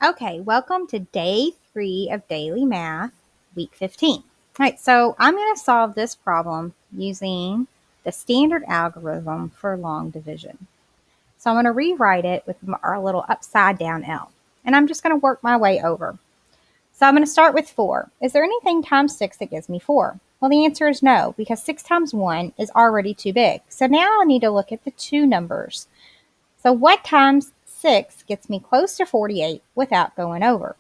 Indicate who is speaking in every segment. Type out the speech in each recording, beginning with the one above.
Speaker 1: Okay, welcome to day 3 of daily math, week 15. All right, so I'm going to solve this problem using the standard algorithm for long division. So I'm going to rewrite it with our little upside down L, and I'm just going to work my way over. So I'm going to start with 4. Is there anything times 6 that gives me 4? Well, the answer is no, because 6 times 1 is already too big. So now I need to look at the two numbers. So what times 6 gets me close to 48 without going over?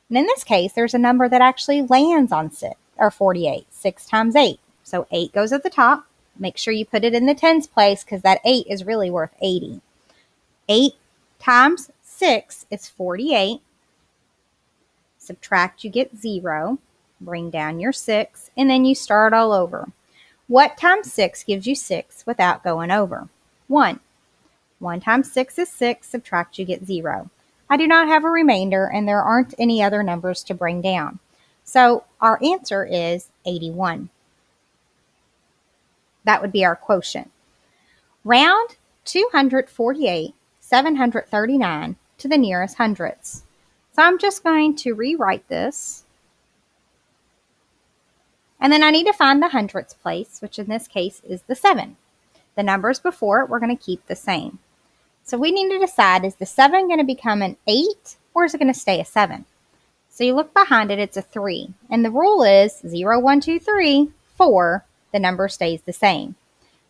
Speaker 1: And in this case, there's a number that actually lands on 6 or 48. 6 times 8. So 8 goes at the top. Make sure you put it in the tens place because that 8 is really worth 80. 8 times 6 is 48. Subtract, you get 0. Bring down your 6, and then you start all over. What times 6 gives you 6 without going over? 1. 1 times 6 is 6. Subtract, you get 0. I do not have a remainder, and there aren't any other numbers to bring down. So our answer is 81. That would be our quotient. Round 248, 739 to the nearest hundredths. So I'm just going to rewrite this. And then I need to find the hundredths place, which in this case is the 7. The numbers before it we're going to keep the same. So we need to decide, is the 7 going to become an 8 or is it going to stay a 7? So you look behind it, it's a 3. And the rule is 0, 1, 2, 3, 4, the number stays the same.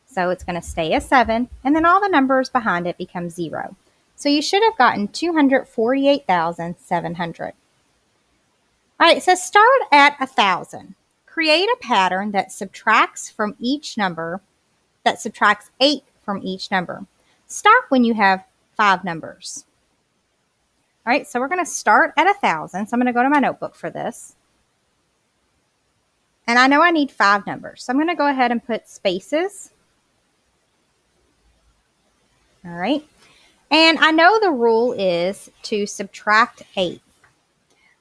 Speaker 1: So it's going to stay a 7, and then all the numbers behind it become 0. So you should have gotten 248,700. All right, so start at 1,000. Create a pattern that subtracts from each number, that subtracts 8 from each number. Stop when you have 5 numbers. All right, so we're going to start at 1,000. So I'm going to go to my notebook for this. And I know I need 5 numbers. So I'm going to go ahead and put spaces. All right. And I know the rule is to subtract 8.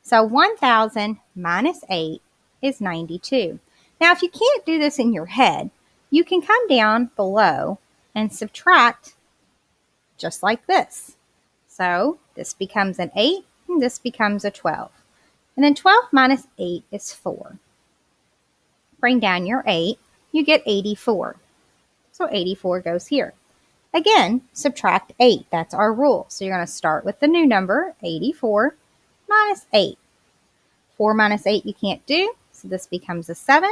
Speaker 1: So 1,000 minus 8 is 92. Now, if you can't do this in your head, you can come down below and subtract just like this. So this becomes an 8 and this becomes a 12. And then 12 minus 8 is 4. Bring down your 8, you get 84. So 84 goes here. Again, subtract 8. That's our rule. So you're going to start with the new number, 84, minus 8. 4 minus 8 you can't do, so this becomes a 7,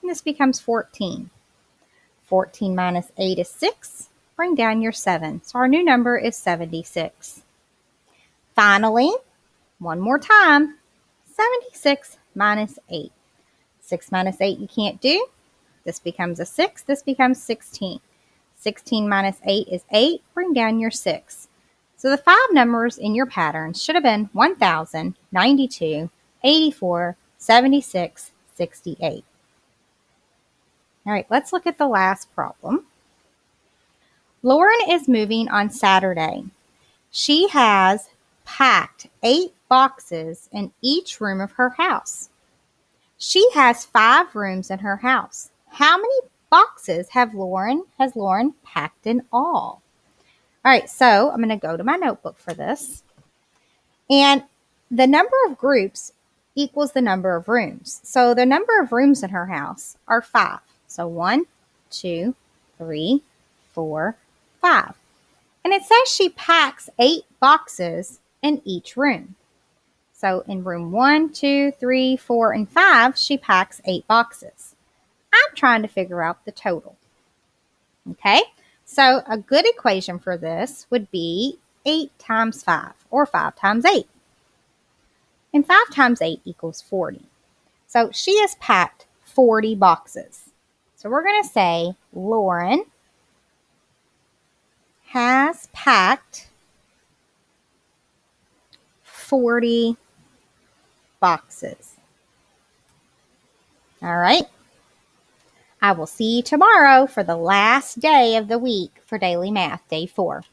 Speaker 1: and this becomes 14. 14 minus 8 is 6. Bring down your 7. So our new number is 76. Finally, one more time, 76 minus 8. 6 minus 8 you can't do. This becomes a 6. This becomes 16. 16 minus 8 is 8. Bring down your 6. So the 5 numbers in your pattern should have been 1,000, 92, 84, 76, 68. All right, let's look at the last problem. Lauren is moving on Saturday. She has packed 8 boxes in each room of her house. She has 5 rooms in her house. How many boxes has Lauren packed in all? All right, so I'm going to go to my notebook for this. And the number of groups equals the number of rooms. So the number of rooms in her house are 5. So 1, 2, 3, 4, 5. And it says she packs 8 boxes in each room. So in room 1, 2, 3, 4, and 5, she packs 8 boxes. I'm trying to figure out the total. Okay, so a good equation for this would be 8 times 5, or 5 times 8. And 5 times 8 equals 40. So she has packed 40 boxes. So we're going to say Lauren has packed 40 boxes. All right. I will see you tomorrow for the last day of the week for Daily Math, Day 4.